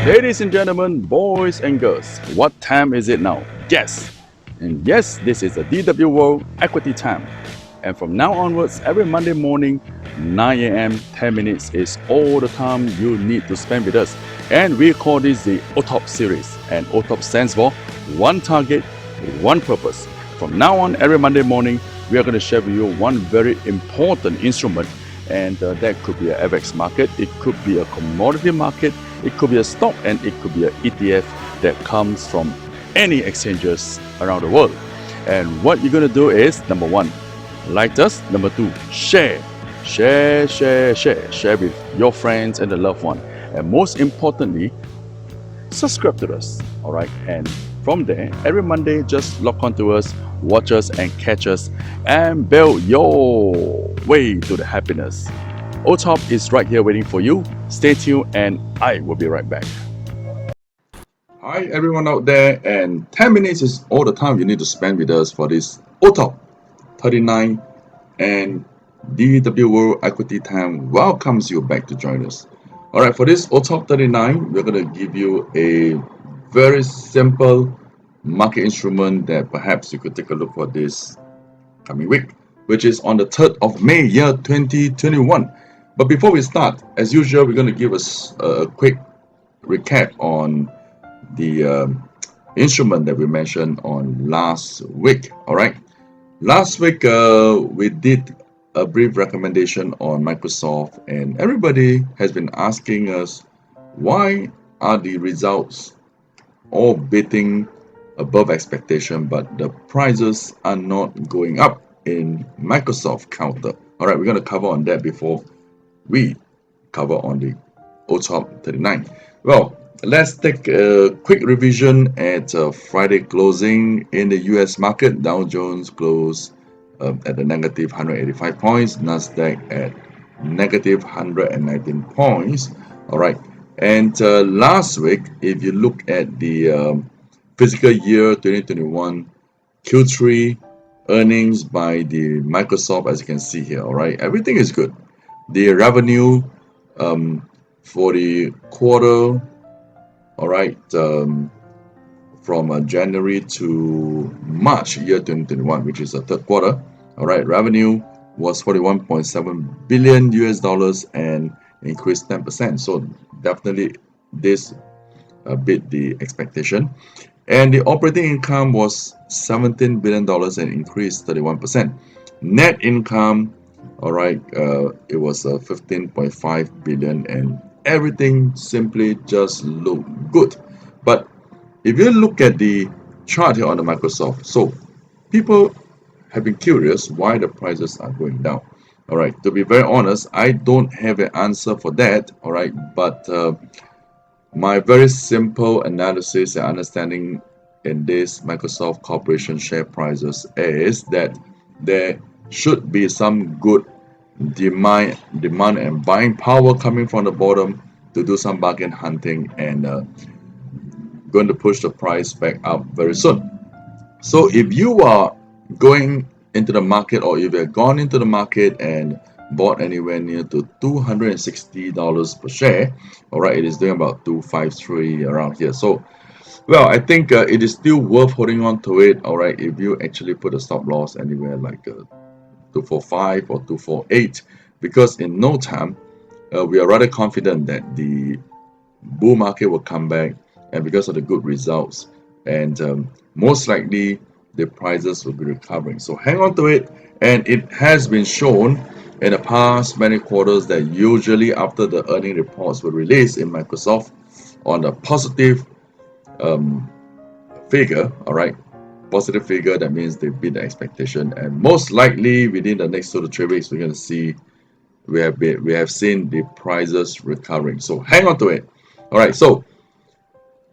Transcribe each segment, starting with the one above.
Ladies and gentlemen, boys and girls, what time is it now? Guess! And yes, this is the DW World Equity Time. And from now onwards, every Monday morning, 9 a.m., 10 minutes is all the time you need to spend with us. And we call this the OTOP series. And OTOP stands for One Target, One Purpose. From now on, every Monday morning, we are going to share with you one very important instrument. And that could be an FX market, it could be a commodity market, it could be a stock, and it could be an ETF that comes from any exchanges around the world. And what you're going to do is, number one, like us. Number two, share with your friends and the loved one. And most importantly, subscribe to us. All right. And from there, every Monday, just log on to us, watch us, and catch us, and build your way to the happiness. OTOP is right here waiting for you. Stay tuned, and I will be right back. Hi, everyone out there, and 10 minutes is all the time you need to spend with us for this OTOP 39, and DW World Equity Time welcomes you back to join us. All right, for this OTOP 39, we're going to give you a very simple market instrument that perhaps you could take a look for this coming week, which is on the 3rd of May, year 2021. But before we start, as usual, we're going to give us a quick recap on the instrument that we mentioned on last week. All right, last week we did a brief recommendation on Microsoft, and everybody has been asking us, why are the results all beating above expectation, but the prices are not going up in Microsoft counter? All right, we're going to cover on that before we cover on the OTOP 39. Well, let's take a quick revision at Friday closing in the US market. Dow Jones closed at the negative 185 points, Nasdaq at negative 119 points. All right, and last week, if you look at the fiscal year 2021 Q3 earnings by the Microsoft, as you can see here, all right, everything is good. The revenue for the quarter, all right, from January to March year 2021, which is the third quarter, all right, revenue was 41.7 billion US dollars and increased 10%. So definitely this beat the expectation. And the operating income was $17 billion and increased 31%. Net income, all right, it was 15.5 billion, and everything simply just looked good. But if you look at the chart here on the Microsoft, so people have been curious why the prices are going down. All right, to be very honest, I don't have an answer for that. All right, but my very simple analysis and understanding in this Microsoft Corporation share prices is that there should be some good demand and buying power coming from the bottom to do some bargain hunting and going to push the price back up very soon. So if you are going into the market, or if you have gone into the market and bought anywhere near to $260 per share, all right, it is doing about 253 around here. So, well, I think it is still worth holding on to it, all right, if you actually put a stop loss anywhere like 245 or 248, because in no time we are rather confident that the bull market will come back, and because of the good results, and most likely the prices will be recovering. So hang on to it, and it has been shown in the past many quarters that usually after the earning reports were released in Microsoft on a positive figure, all right, positive figure, that means they beat the expectation, and most likely within the next 2 to 3 weeks we're going to see we have seen the prices recovering. So hang on to it. All right, so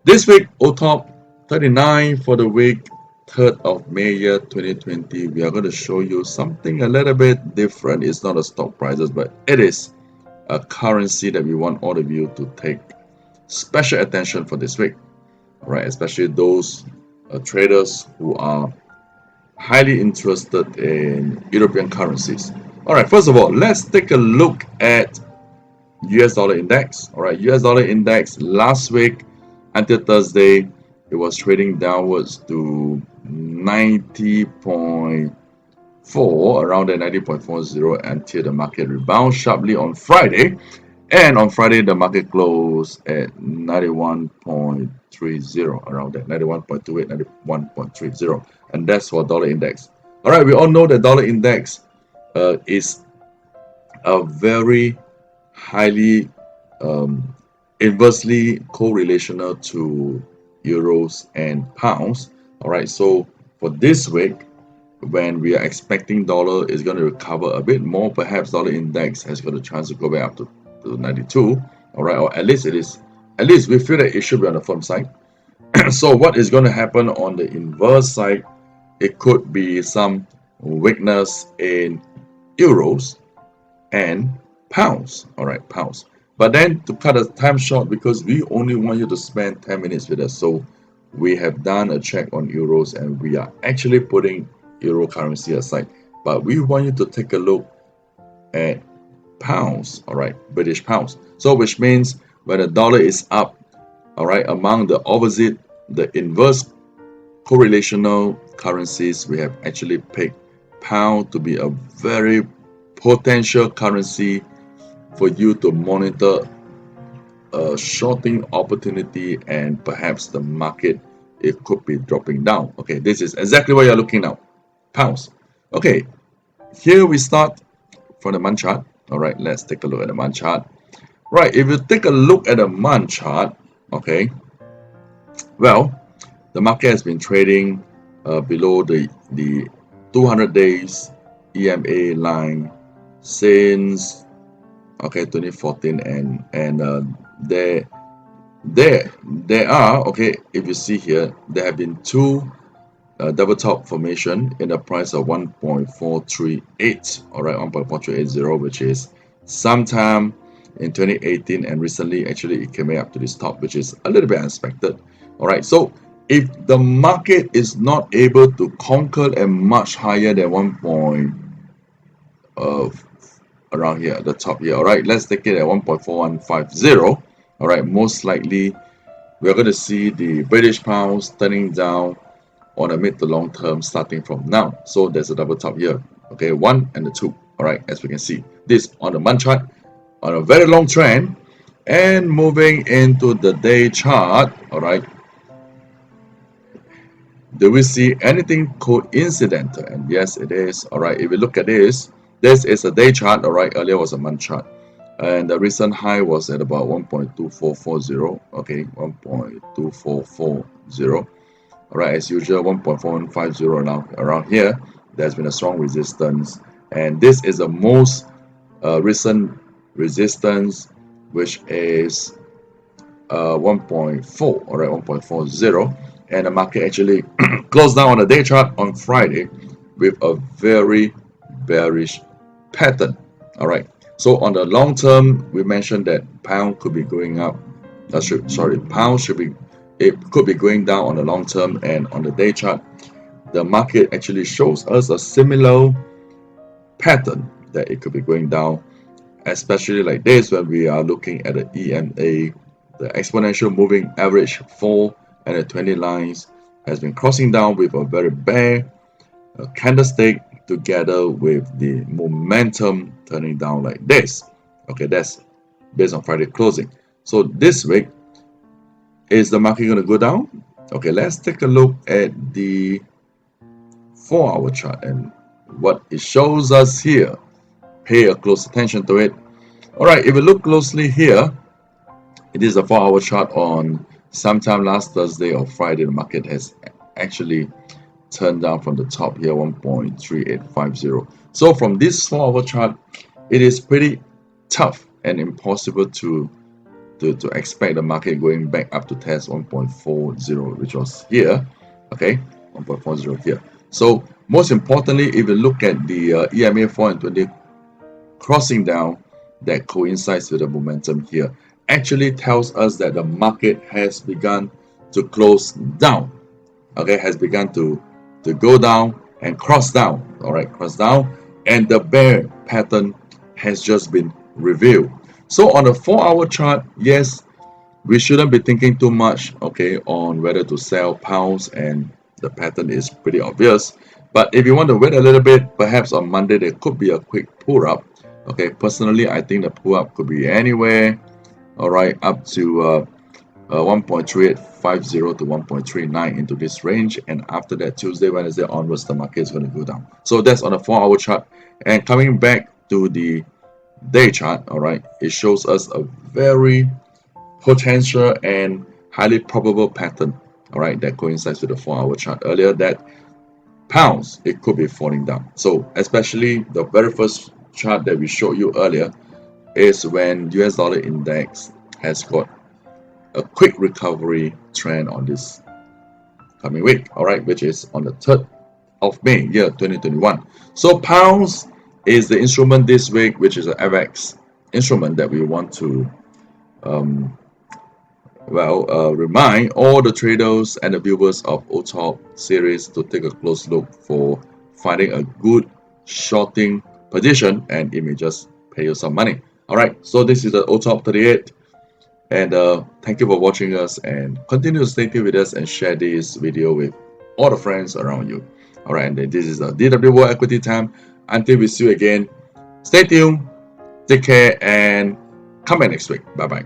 this week OTOP 39 for the week 3rd of May year 2020, we are going to show you something a little bit different. It's not a stock prices, but it is a currency that we want all of you to take special attention for this week. All right, especially those traders who are highly interested in European currencies. All right, first of all, let's take a look at US dollar index. All right, US dollar index last week until Thursday, it was trading downwards to 90.4, around the 90.40 until the market rebounded sharply on Friday. And on Friday, the market closed at 91.30, around that 91.28, 91.30, and that's for dollar index. All right, we all know the dollar index is a very highly inversely correlational to euros and pounds. All right, so for this week, when we are expecting dollar is going to recover a bit more, perhaps dollar index has got a chance to go back up to 92. All right, or at least we feel that it should be on the firm side. So what is going to happen on the inverse side? It could be some weakness in euros and pounds. All right, pounds. But then to cut the time short, because we only want you to spend 10 minutes with us, so we have done a check on euros and we are actually putting euro currency aside, but we want you to take a look at pounds. All right, British pounds. So which means when the dollar is up, all right, among the opposite, the inverse correlational currencies, we have actually picked pound to be a very potential currency for you to monitor a shorting opportunity, and perhaps the market, it could be dropping down. Okay, this is exactly what you're looking at, pounds. Okay, here we start from the month chart. All right, let's take a look at the month chart. Right, if you take a look at the month chart, okay, well, the market has been trading below the 200 days EMA line since 2014, and there are, okay, if you see here, there have been two double top formation in the price of 1.438, all right, 1.4380, which is sometime in 2018, and recently actually it came up to this top, which is a little bit unexpected. All right, so if the market is not able to conquer a much higher than around here, the top here, all right, let's take it at 1.4150. all right, most likely we're going to see the British pounds turning down on a mid to long term starting from now. So there's a double top here, okay, 1 and the 2. All right, as we can see, this on the month chart on a very long trend. And moving into the day chart, all right, do we see anything coincidental? And yes, it is. All right, if we look at this is a day chart. All right, earlier was a month chart, and the recent high was at about 1.2440. okay, 1.2440. all right, as usual, 1.4150 now around here. There's been a strong resistance, and this is the most recent resistance, which is 1.4, all right, 1.40, and the market actually closed down on the day chart on Friday with a very bearish pattern. All right, so on the long term, we mentioned that pound could be going up. Pound should be, it could be going down on the long term, and on the day chart, the market actually shows us a similar pattern that it could be going down, especially like this when we are looking at the EMA, the exponential moving average 4 and the 20 lines has been crossing down with a very bear candlestick together with the momentum turning down like this. Okay, that's based on Friday closing. So this week, is the market going to go down? Okay, let's take a look at the 4-hour chart and what it shows us here. Pay a close attention to it. All right, if you look closely here, it is a 4-hour chart on sometime last Thursday or Friday. The market has actually turned down from the top here, 1.3850. So from this 4-hour chart, it is pretty tough and impossible to expect the market going back up to test 1.40, which was here. Okay, 1.40 here. So most importantly, if you look at the EMA 4 and 20 crossing down, that coincides with the momentum here, actually tells us that the market has begun to close down. Okay, has begun to go down and cross down. All right, cross down, and the bear pattern has just been revealed. So on the 4-hour chart, yes, we shouldn't be thinking too much, okay, on whether to sell pounds, and the pattern is pretty obvious. But if you want to wait a little bit, perhaps on Monday there could be a quick pull up. Okay, personally, I think the pull up could be anywhere, all right, up to 1.3850 to 1.39 into this range, and after that, Tuesday, Wednesday onwards, the market is going to go down. So that's on the 4-hour chart. And coming back to the day chart, all right, it shows us a very potential and highly probable pattern, all right, that coincides with the 4-hour chart earlier, that pounds, it could be falling down. So especially the very first chart that we showed you earlier is when US dollar index has got a quick recovery trend on this coming week, all right, which is on the 3rd of May, year 2021. So pounds is the instrument this week, which is an FX instrument that we want to remind all the traders and the viewers of OTOP series to take a close look for finding a good shorting position, and it may just pay you some money. All right, so this is the OTOP 38, and thank you for watching us, and continue to stay tuned with us and share this video with all the friends around you. All right, and this is the DW World Equity Time. Until we see you again, stay tuned, take care, and come back next week. Bye bye.